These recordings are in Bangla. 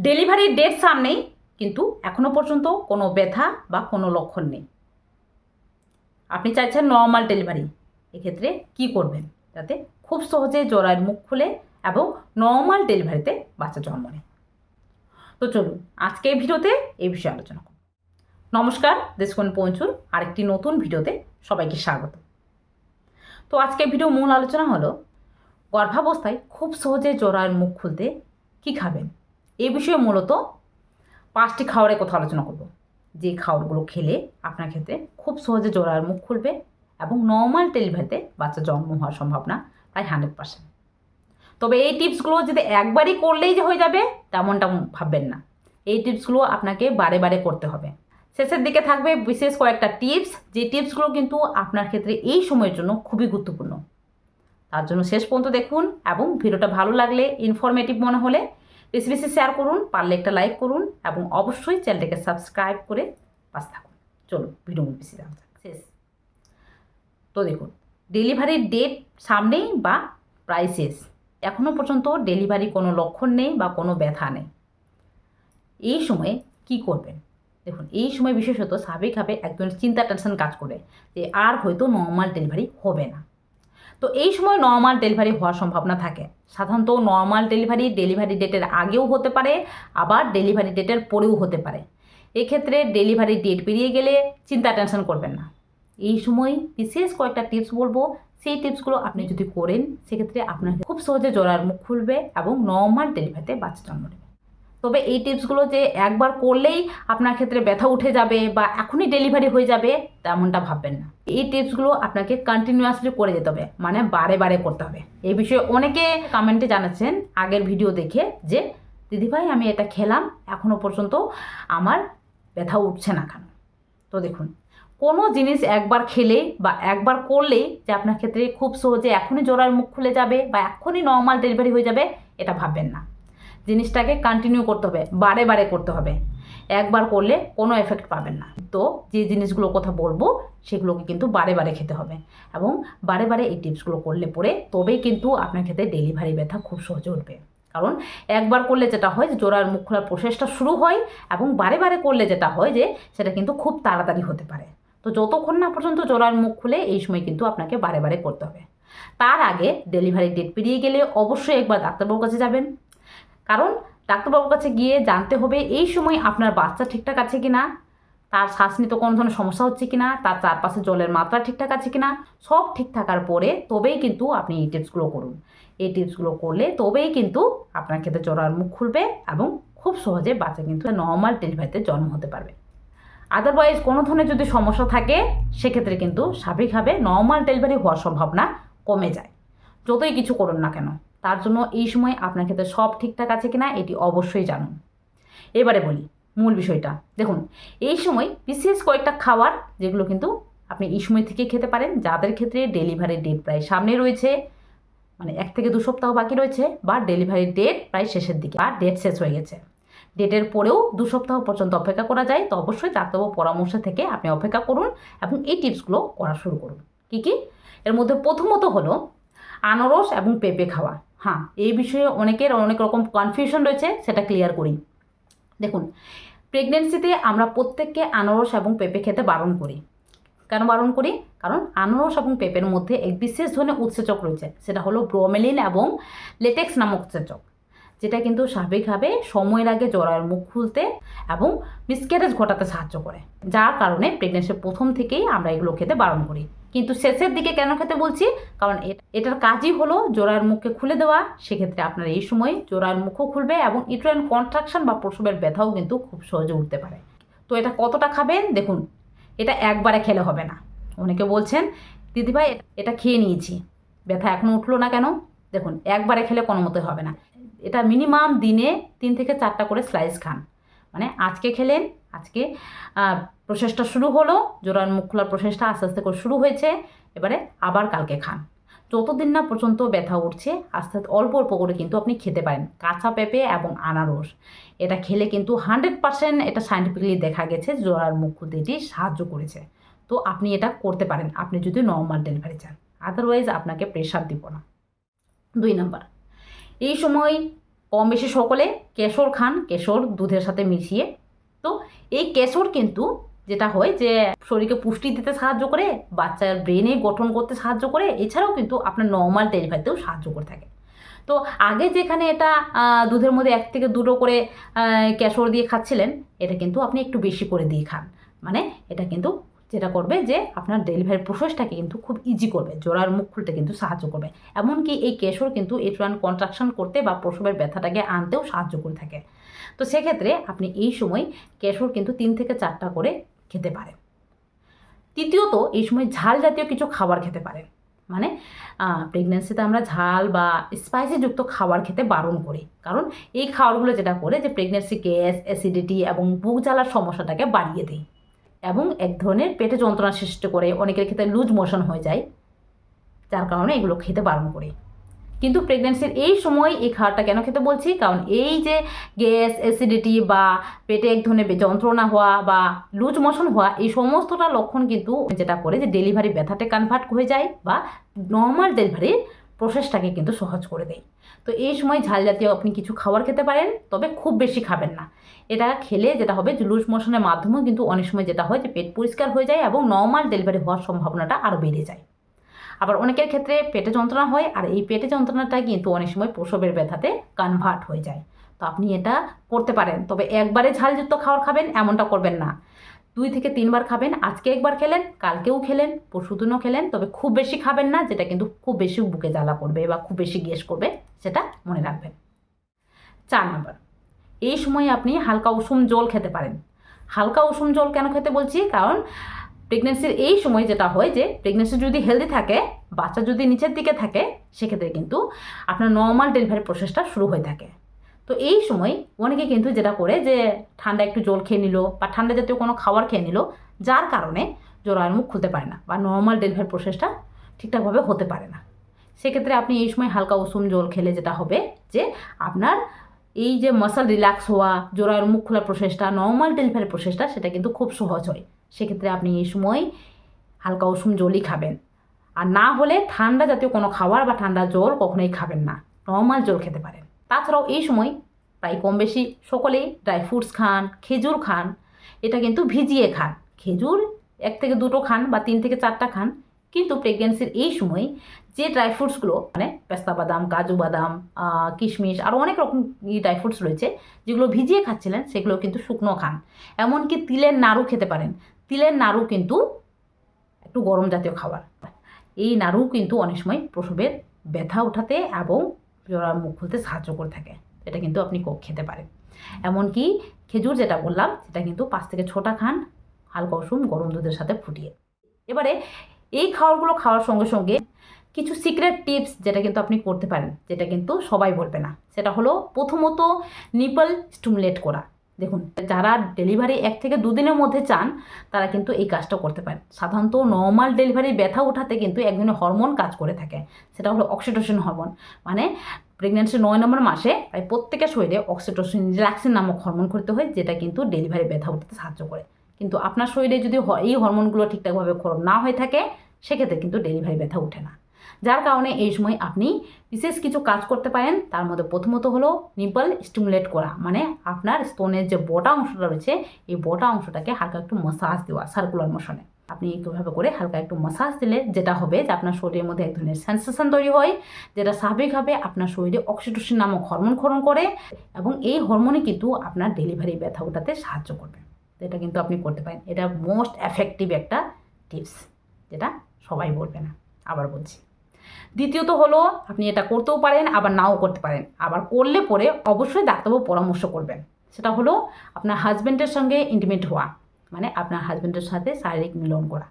ডেলিভারির ডেট সামনেই, কিন্তু এখনও পর্যন্ত কোনো ব্যথা বা কোনো লক্ষণ নেই। আপনি চাইছেন নর্মাল ডেলিভারি। এক্ষেত্রে কি করবেন যাতে খুব সহজে জরায়ুর মুখ খুলে এবং নর্মাল ডেলিভারিতে বাচ্চা জন্ম নেয়? তো চলুন আজকে এই ভিডিওতে এই বিষয়ে আলোচনা করব। নমস্কার, দেশকোণ পঞ্চুর আরেকটি নতুন ভিডিওতে সবাইকে স্বাগত। তো আজকে ভিডিও মূল আলোচনা হলো গর্ভাবস্থায় খুব সহজে জরায়ুর মুখ খুলতে কি খাবেন। এই বিষয়ে মূলত 5টি খাবারের কথা আলোচনা করব, যে খাবারগুলো খেলে আপনার ক্ষেত্রে খুব সহজে জরায়ুর মুখ খুলবে এবং নর্মাল ডেলিভারিতে বাচ্চা জন্ম হওয়ার সম্ভাবনা প্রায় 100%। তবে এই টিপসগুলো যদি একবারই করলেই যে হয়ে যাবে তেমনটা ভাববেন না। এই টিপসগুলো আপনাকে বারে বারে করতে হবে। শেষের দিকে থাকবে বিশেষ কয়েকটা টিপস, যে টিপসগুলো কিন্তু আপনার ক্ষেত্রে এই সময়ের জন্য খুবই গুরুত্বপূর্ণ। তার জন্য শেষ পর্যন্ত দেখুন এবং ভিডিওটা ভালো লাগলে, ইনফরমেটিভ মনে হলে বেশি বেশি শেয়ার করুন, পারলে একটা লাইক করুন এবং অবশ্যই চ্যানেলটাকে সাবস্ক্রাইব করে পাশে থাকুন। চলুন ভিডিও বেশি জানা যাক। শেষ তো দেখুন, ডেলিভারির ডেট সামনেই বা প্রায় শেষ, এখনও পর্যন্ত ডেলিভারি কোনো লক্ষণ নেই বা কোনো ব্যথা নেই। এই সময়ে কি করবেন? দেখুন, এই সময় বিশেষত স্বাভাবিকভাবে একজন চিন্তা টেনশন কাজ করে যে আর হয়তো নর্মাল ডেলিভারি হবে না। তো এই সময় নর্মাল ডেলিভারি হওয়ার সম্ভাবনা থাকে। সাধারণত নর্মাল ডেলিভারি ডেটের আগেও হতে পারে, আবার ডেলিভারি ডেটের পরেও হতে পারে। এক্ষেত্রে ডেলিভারি ডেট পেরিয়ে গেলে চিন্তা টেনশন করবেন না। এই সময় বিশেষ কয়েকটা টিপস বলবো, সেই টিপসগুলো আপনি যদি করেন সেক্ষেত্রে আপনার খুব সহজে জরায়ুর মুখ খুলবে এবং নর্মাল ডেলিভারিতে বাচ্চা জন্ম নেবে। তবে এই টিপসগুলো যে একবার করলেই আপনার ক্ষেত্রে ব্যথা উঠে যাবে বা এখনই ডেলিভারি হয়ে যাবে তেমনটা ভাববেন না। এই টিপসগুলো আপনাকে কন্টিনিউয়াসলি করে যেতে হবে, মানে বারে বারে করতে হবে। এই বিষয়ে অনেকে কমেন্টে জানাচ্ছেন আগের ভিডিও দেখে যে দিদিভাই আমি এটা খেলাম, এখনও পর্যন্ত আমার ব্যথা উঠছে না কেন? তো দেখুন, কোনো জিনিস একবার খেলেই বা একবার করলেই যে আপনার ক্ষেত্রে খুব সহজে এখনই জরায়ুর মুখ খুলে যাবে বা এখনই নর্মাল ডেলিভারি হয়ে যাবে এটা ভাববেন না। জিনিসটাকে কন্টিনিউ করতে হবে, বারে বারে করতে হবে। একবার করলে কোনো এফেক্ট পাবেন না। তো যে জিনিসগুলোর কথা বলবো সেগুলোকে কিন্তু বারে বারে খেতে হবে এবং বারে বারে এই টিপসগুলো করলে পরে তবেই কিন্তু আপনার ক্ষেত্রে ডেলিভারি ব্যথা খুব সহজে উঠবে। কারণ একবার করলে যেটা হয় যে জরায়ুর মুখ খোলার প্রসেসটা শুরু হয় এবং বারে বারে করলে যেটা হয় যে সেটা কিন্তু খুব তাড়াতাড়ি হতে পারে। তো যতক্ষণ না পর্যন্ত জরায়ুর মুখ খুলে এই সময় কিন্তু আপনাকে বারে বারে করতে হবে। তার আগে ডেলিভারি ডেট পেরিয়ে গেলে অবশ্যই একবার ডাক্তারবাবুর কাছে যাবেন। কারণ ডাক্তারবাবুর কাছে গিয়ে জানতে হবে এই সময় আপনার বাচ্চা ঠিকঠাক আছে কিনা, তার শ্বাস নিতে কোনো ধরনের সমস্যা হচ্ছে কিনা, তার চারপাশে জলের মাত্রা ঠিকঠাক আছে কিনা। সব ঠিক থাকার পরে তবেই কিন্তু আপনি এই টিপসগুলো করুন। এই টিপসগুলো করলে তবেই কিন্তু আপনার ক্ষেত্রে জরায়ুর মুখ খুলবে এবং খুব সহজে বাচ্চা কিন্তু নর্মাল ডেলিভারিতে জন্ম হতে পারবে। আদারওয়াইজ কোনো ধরনের যদি সমস্যা থাকে সেক্ষেত্রে কিন্তু স্বাভাবিকভাবে নর্মাল ডেলিভারি হওয়ার সম্ভাবনা কমে যায়, যতই কিছু করুন না কেন। তার জন্য এই সময় আপনার ক্ষেত্রে সব ঠিকঠাক আছে কিনা এটি অবশ্যই জানুন। এবারে বলি মূল বিষয়টা। দেখুন, এই সময় বিশেষ কয়েকটা খাবার যেগুলো কিন্তু আপনি এই সময় থেকে খেতে পারেন, যাদের ক্ষেত্রে ডেলিভারির ডেট প্রায় সামনে রয়েছে, মানে 1 থেকে 2 সপ্তাহ বাকি রয়েছে, বা ডেলিভারির ডেট প্রায় শেষের দিকে বা ডেট শেষ হয়ে গেছে। ডেটের পরেও 2 সপ্তাহ পর্যন্ত অপেক্ষা করা যায়, তো অবশ্যই ডাক্তারবাবুর পরামর্শ থেকে আপনি অপেক্ষা করুন এবং এই টিপসগুলো করা শুরু করুন। কী কী? এর মধ্যে প্রথমত হলো আনারস এবং পেঁপে খাওয়া। হ্যাঁ, এই বিষয়ে অনেকের অনেক রকম কনফিউশন রয়েছে, সেটা ক্লিয়ার করি। দেখুন, প্রেগনেন্সিতে আমরা প্রত্যেককে আনারস এবং পেঁপে খেতে বারণ করি। কেন বারণ করি? কারণ আনারস এবং পেঁপের মধ্যে এক বিশেষ ধরনের উৎসেচক রয়েছে, সেটা হলো ব্রোমেলিন এবং লেটেক্স নামক উৎসেচক, যেটা কিন্তু স্বাভাবিকভাবে সময়ের আগে জরায়ুর মুখ খুলতে এবং মিসক্যারেজ ঘটাতে সাহায্য করে, যার কারণে প্রেগনেন্সির প্রথম থেকেই আমরা এগুলো খেতে বারণ করি। কিন্তু শেষের দিকে কেন খেতে বলছি? কারণ এটার কাজই হলো জরায়ুর মুখকে খুলে দেওয়া। সেক্ষেত্রে আপনার এই সময় জরায়ুর মুখও খুলবে এবং ইউটেরাইন কন্ট্রাকশন বা প্রসবের ব্যথাও কিন্তু খুব সহজে উঠতে পারে। তো এটা কতটা খাবেন? দেখুন, এটা একবারে খেলে হবে না। অনেকে বলছেন দিদিভাই এটা খেয়ে নিয়েছি, ব্যথা এখনও উঠলো না কেন? দেখুন, একবারে খেলে কোনো মতোই হবে না। এটা মিনিমাম দিনে 3 থেকে 4টা করে স্লাইস খান। মানে আজকে খেলেন, আজকে প্রসেসটা শুরু হলো, জরায়ুর মুখ খোলার প্রসেসটা আস্তে আস্তে করে শুরু হয়েছে, এবারে আবার কালকে খান। যতদিন না পর্যন্ত ব্যথা উঠছে আস্তে আস্তে অল্প অল্প করে কিন্তু আপনি খেতে পারেন কাঁচা পেঁপে এবং আনারস। এটা খেলে কিন্তু 100% এটা সায়েন্টিফিক্যালি দেখা গেছে জরায়ুর মুখ খুলতে এটি সাহায্য করেছে। তো আপনি এটা করতে পারেন আপনি যদি নর্মাল ডেলিভারি চান, আদারওয়াইজ আপনাকে প্রেশার দিব না। 2 নাম্বার, এই সময় কম বেশি সকলে কেশর খান, কেশর দুধের সাথে মিশিয়ে। তো এই কেশর কিন্তু যেটা হয় যে শরীরকে পুষ্টি দিতে সাহায্য করে, বাচ্চার ব্রেনে গঠন করতে সাহায্য করে, এছাড়াও কিন্তু আপনার নর্মাল ডেলিভারিতেও সাহায্য করে থাকে। তো আগে যেখানে এটা দুধের মধ্যে 1 থেকে 2টো করে কেশর দিয়ে খাচ্ছিলেন, এটা কিন্তু আপনি একটু বেশি করে দিয়ে খান। মানে এটা কিন্তু যেটা করবে যে আপনার ডেলিভারি প্রসেসটাকে কিন্তু খুব ইজি করবে, জোড়ার মুখ খুলতে কিন্তু সাহায্য করবে। এমনকি এই কেশর কিন্তু ইউটেরাইন কন্ট্রাকশন করতে বা প্রসবের ব্যথাটাকে আনতেও সাহায্য করে থাকে। তো সেক্ষেত্রে আপনি এই সময় কেশর কিন্তু 3 থেকে 4টা করে খেতে পারেন। তৃতীয়ত, এই সময় ঝাল জাতীয় কিছু খাবার খেতে পারেন। মানে প্রেগনেন্সিতে আমরা ঝাল বা স্পাইসিযুক্ত খাবার খেতে বারণ করি, কারণ এই খাবারগুলো যেটা করে যে প্রেগনেন্সি গ্যাস, অ্যাসিডিটি এবং বুক জ্বালার সমস্যাটাকে বাড়িয়ে দেয় এবং এক ধরনের পেটে যন্ত্রণা সৃষ্টি করে, অনেকের ক্ষেত্রে লুজ মোশন হয়ে যায়, যার কারণে এগুলো খেতে বারণ করি। কিন্তু প্রেগনেন্সির এই সময় এই খাবারটা কেন খেতে বলছি, কারণ এই যে গ্যাস, অ্যাসিডিটি বা পেটে এক ধরনের যন্ত্রণা হওয়া বা লুজ মোশন হওয়া, এই সমস্তটা লক্ষণ কিন্তু যেটা করে যে ডেলিভারি ব্যথাতে কনভার্ট হয়ে যায় বা নর্মাল ডেলিভারির প্রসেসটাকে কিন্তু সহজ করে দেয়। তো এই সময় ঝাল জাতীয় আপনি কিছু খাবার খেতে পারেন, তবে খুব বেশি খাবেন না। এটা খেলে যেটা হবে যে লুজ মোশনের মাধ্যমেও কিন্তু অনেক সময় যেটা হয় যে পেট পরিষ্কার হয়ে যায় এবং নর্মাল ডেলিভারি হওয়ার সম্ভাবনাটা আরও বেড়ে যায়। আবার অনেকের ক্ষেত্রে পেটে যন্ত্রণা হয়, আর এই পেটে যন্ত্রণাটা কিন্তু অনেক সময় প্রসবের ব্যথাতে কনভার্ট হয়ে যায়। তো আপনি এটা করতে পারেন, তবে একবারে ঝালযুক্ত খাবার খাবেন এমনটা করবেন না। 2 থেকে 3 বার খাবেন, আজকে একবার খেলেন, কালকেও খেলেন, পরশুদিনও খেলেন, তবে খুব বেশি খাবেন না, যেটা কিন্তু খুব বেশি বুকে জ্বালা করবে বা খুব বেশি গ্যাস করবে, সেটা মনে রাখবেন। 4 নম্বর, এই সময় আপনি হালকা উষুম জল খেতে পারেন। হালকা উষুম জল কেন খেতে বলছি, কারণ প্রেগনেন্সির এই সময় যেটা হয় যে প্রেগনেন্সি যদি হেলদি থাকে, বাচ্চা যদি নিচের দিকে থাকে, সেক্ষেত্রে কিন্তু আপনার নর্মাল ডেলিভারি প্রসেসটা শুরু হয়ে থাকে। তো এই সময় অনেকে কিন্তু যেটা করে যে ঠান্ডা একটু জল খেয়ে নিল বা ঠান্ডা জাতীয় কোনো খাবার খেয়ে নিল, যার কারণে জরায়ুর মুখ খুলতে পারে না বা নর্মাল ডেলিভারি প্রসেসটা ঠিকঠাকভাবে হতে পারে না। সেক্ষেত্রে আপনি এই সময় হালকা উষুম জল খেলে যেটা হবে যে আপনার এই যে মাসল রিল্যাক্স হওয়া, জরায়ুর মুখ খোলার প্রসেসটা, নর্মাল ডেলিভারি প্রসেসটা, সেটা কিন্তু খুব সহজ হয়। সেক্ষেত্রে আপনি এই সময় হালকা উষুম জলই খাবেন, আর না হলে ঠান্ডা জাতীয় কোনো খাবার বা ঠান্ডা জল কখনোই খাবেন না, নর্মাল জল খেতে পারেন। তাছাড়াও এই সময় প্রায় কম বেশি সকলেই ড্রাই ফ্রুটস খান, খেজুর খান, এটা কিন্তু ভিজিয়ে খান। খেজুর 1 থেকে 2টো খান বা 3 থেকে 4টা খান, কিন্তু প্রেগনেন্সির এই সময় যে ড্রাই ফ্রুটসগুলো মানে পেস্তা বাদাম, কাজু বাদাম, কিশমিশ, আরও অনেক রকম ড্রাই ফ্রুটস রয়েছে যেগুলো ভিজিয়ে খাচ্ছিলেন, সেগুলো কিন্তু শুকনো খান। এমনকি তিলের নাড়ু খেতে পারেন। তিলের নাড়ু কিন্তু একটু গরম জাতীয় খাবার। এই নাড়ু কিন্তু অনেক সময় প্রসবের ব্যথা ওঠাতে এবং জরার মুখ খুলতে সাহায্য করে থাকে, এটা কিন্তু আপনি খেতে পারেন। এমনকি খেজুর যেটা বললাম, সেটা কিন্তু 5 থেকে 6টা খান, হালকা উষুম গরম দুধের সাথে ফুটিয়ে। এবারে এই খাবারগুলো খাওয়ার সঙ্গে সঙ্গে কিছু সিক্রেট টিপস যেটা কিন্তু আপনি করতে পারেন, যেটা কিন্তু সবাই বলবে না, সেটা হলো প্রথমত নিপল স্টিমুলেট করা। দেখুন, যারা ডেলিভারি 1 থেকে 2 দিনের মধ্যে চান, তারা কিন্তু এই কাজটা করতে পারেন। সাধারণত নর্মাল ডেলিভারি ব্যথা ওঠাতে কিন্তু এক ধরনের হরমোন কাজ করে থাকে, সেটা হলো অক্সিটোসিন হরমোন। মানে প্রেগনেন্সি 9 নম্বর মাসে প্রায় প্রত্যেকের শরীরে অক্সিটোসিন, রিল্যাক্সিন নামক হরমোন করতে হয়, যেটা কিন্তু ডেলিভারি ব্যথা উঠাতে সাহায্য করে। কিন্তু আপনার শরীরে যদি এই হরমোনগুলো ঠিকঠাকভাবে ক্ষরণ না হয়ে থাকে, সেক্ষেত্রে কিন্তু ডেলিভারি ব্যথা ওঠে না। যার কারণে এই সময় আপনি বিশেষ কিছু কাজ করতে পারেন। তার মধ্যে প্রথমত হলো নিপল স্টিমুলেট করা, মানে আপনার স্তনের যে বটা অংশটা রয়েছে, এই বটা অংশটাকে হালকা একটু মাসাজ দেওয়া সার্কুলার মোশনে। আপনি এইভাবে করে হালকা একটু মাসাজ দিলে যেটা হবে যে আপনার শরীরের মধ্যে এক ধরনের সেন্সেশন তৈরি হয়, যেটা স্বাভাবিকভাবে আপনার শরীরে অক্সিটোসিন নামক হরমোন ক্ষরণ করে, এবং এই হরমোনই কিন্তু আপনার ডেলিভারি ব্যথা ওঠাতে সাহায্য করবে। এটা কিন্তু আপনি করতে পারেন। এটা মোস্ট এফেক্টিভ একটা টিপস, যেটা সবাই বলবে না। আবার বলছি, দ্বিতীয়ত হলো আপনি এটা করতেও পারেন, আবার নাও করতে পারেন। আবার করলে পরে অবশ্যই ডাক্তারবাবু পরামর্শ করবেন। সেটা হলো আপনার হাজব্যান্ডের সঙ্গে ইন্টিমেট হওয়া, মানে আপনার হাজব্যান্ডের সাথে শারীরিক মিলন করা।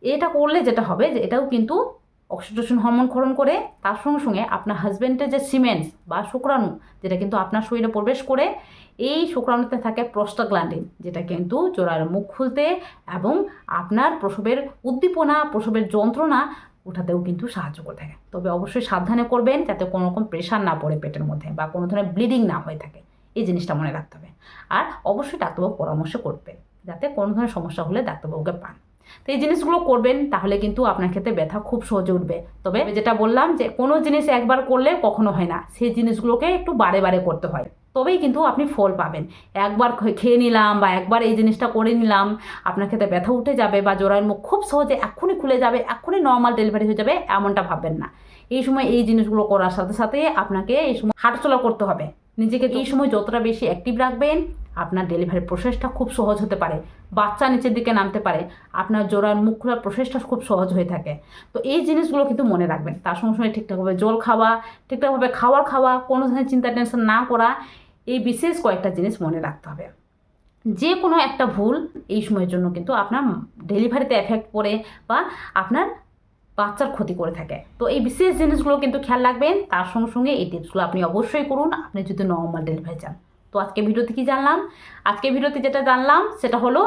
এটা করলে যেটা হবে যে এটাও কিন্তু অক্সিটোসিন হরমোন ক্ষরণ করে, তার সঙ্গে সঙ্গে আপনার হাজব্যান্ডের যে সিমেন্স বা শুক্রাণু, যেটা কিন্তু আপনার শরীরে প্রবেশ করে, এই শুক্রাণুতে থাকে প্রোস্টাগ্ল্যান্ডিন, যেটা কিন্তু জোড়ার মুখ খুলতে এবং আপনার প্রসবের উদ্দীপনা, প্রসবের যন্ত্রণা ওঠাতেও কিন্তু সাহায্য করে থাকে। তবে অবশ্যই সাবধানে করবেন, যাতে কোনো রকম প্রেশার না পড়ে পেটের মধ্যে বা কোনো ধরনের ব্লিডিং না হয়ে থাকে, এই জিনিসটা মনে রাখতে হবে। আর অবশ্যই ডাক্তারবাবু পরামর্শ করবেন, যাতে কোনো ধরনের সমস্যা হলে ডাক্তারবাবুকে পান। তো এই জিনিসগুলো করবেন, তাহলে কিন্তু আপনার ক্ষেত্রে ব্যথা খুব সহজে উঠবে। তবে যেটা বললাম যে কোনো জিনিস একবার করলে কখনো হয় না, সেই জিনিসগুলোকে একটু বারে বারে করতে হয়। তবেই কিন্তু আপনি ফল পাবেন। একবার খেয়ে নিলাম বা একবার এই জিনিসটা করে নিলাম, আপনার ক্ষেত্রে ব্যথা উঠে যাবে বা জরায়ুর মুখ খুব সহজে এক্ষুনি খুলে যাবে, এক্ষুনি নর্মাল ডেলিভারি হয়ে যাবে, এমনটা ভাববেন না। এই সময় এই জিনিসগুলো করার সাথে সাথে আপনাকে এই সময় হাঁটাচলা করতে হবে। নিজেকে এই সময় যতটা বেশি অ্যাক্টিভ রাখবেন, আপনার ডেলিভারি প্রসেসটা খুব সহজ হতে পারে, বাচ্চা নিচের দিকে নামতে পারে, আপনার জরায়ুর মুখ খোলার প্রসেসটা খুব সহজ হয়ে থাকে। তো এই জিনিসগুলো কিন্তু মনে রাখবেন। তার সঙ্গে সঙ্গে ঠিকঠাকভাবে জল খাওয়া, ঠিকঠাকভাবে খাওয়া, কোনো ধরনের চিন্তা টেনশন না করা, এই বিশেষ কয়েকটা জিনিস মনে রাখতে হবে। যে কোনো একটা ভুল এই সময়ের জন্য কিন্তু আপনার ডেলিভারিতে এফেক্ট পড়ে বা আপনার বাচ্চার ক্ষতি করে থাকে। তো এই বিশেষ জিনিসগুলো কিন্তু খেয়াল রাখবেন। তার সঙ্গে সঙ্গে এই টিপসগুলো আপনি অবশ্যই করুন, আপনি যদি নর্মাল ডেলিভারি চান। তো আজকে ভিডিওতে কি জানলাম? আজকে ভিডিওতে যেটা জানলাম সেটা হলো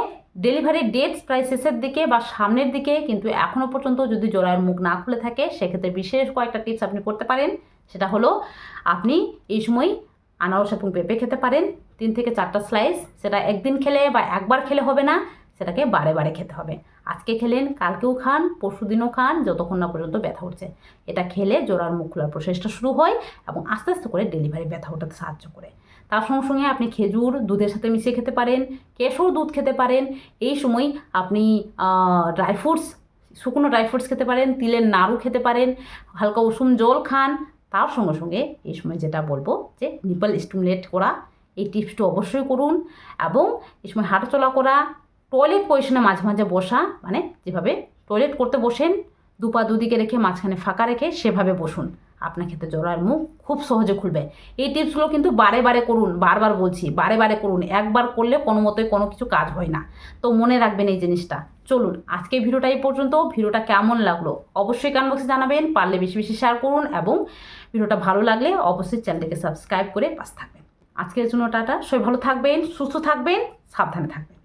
ডেলিভারির ডেটস প্রায় শেষের দিকে বা সামনের দিকে, কিন্তু এখনও পর্যন্ত যদি জরায়ুর মুখ না খুলে থাকে, সেক্ষেত্রে বিশেষ কয়েকটা টিপস আপনি করতে পারেন। সেটা হলো আপনি এই সময় আনারস এবং পেঁপে খেতে পারেন 3 থেকে 4টা স্লাইস। সেটা একদিন খেলে বা একবার খেলে হবে না, সেটাকে বারে বারে খেতে হবে। আজকে খেলেন, কালকেও খান, পরশুদিনও খান, যতক্ষণ না পর্যন্ত ব্যথা উঠছে। এটা খেলে জোড়ার মুখ খোলার প্রসেসটা শুরু হয় এবং আস্তে আস্তে করে ডেলিভারি ব্যথা ওঠাতে সাহায্য করে। তার সঙ্গে সঙ্গে আপনি খেজুর দুধের সাথে মিশিয়ে খেতে পারেন, কেশর দুধ খেতে পারেন। এই সময় আপনি ড্রাই ফ্রুটস, শুকনো ড্রাই ফ্রুটস খেতে পারেন, তিলের নাড়ু খেতে পারেন, হালকা উষুম জল খান। তার সঙ্গে সঙ্গে এই সময় যেটা বলবো যে নিপল স্টিমুলেট করা, এই টিপসটা অবশ্যই করুন। এবং এই সময় হাঁটাচলা করা, টয়লেট পজিশনে মাঝে মাঝে বসা, মানে যেভাবে টয়লেট করতে বসেন দু পা দুদিকে রেখে মাঝখানে ফাঁকা রেখে সেভাবে বসুন, আপনার ক্ষেত্রে জরায়ুর মুখ খুব সহজে খুলবে। এই টিপসগুলো কিন্তু বারে বারে করুন, বারবার বলছি বারে বারে করুন। একবার করলে কোনো মতোই কোনো কিছু কাজ হয় না। তো মনে রাখবেন এই জিনিসটা। চলুন আজকে ভিডিওটা এই পর্যন্ত। ভিডিওটা কেমন লাগলো অবশ্যই কমেন্ট বক্সে জানাবেন, পারলে বেশি বেশি শেয়ার করুন এবং ভিডিওটা ভালো লাগলে অবশ্যই চ্যানেলটিকে সাবস্ক্রাইব করে পাশে থাকবেন। আজকের জন্য টাটা, সবাই ভালো থাকবেন, সুস্থ থাকবেন, সাবধানে থাকবেন।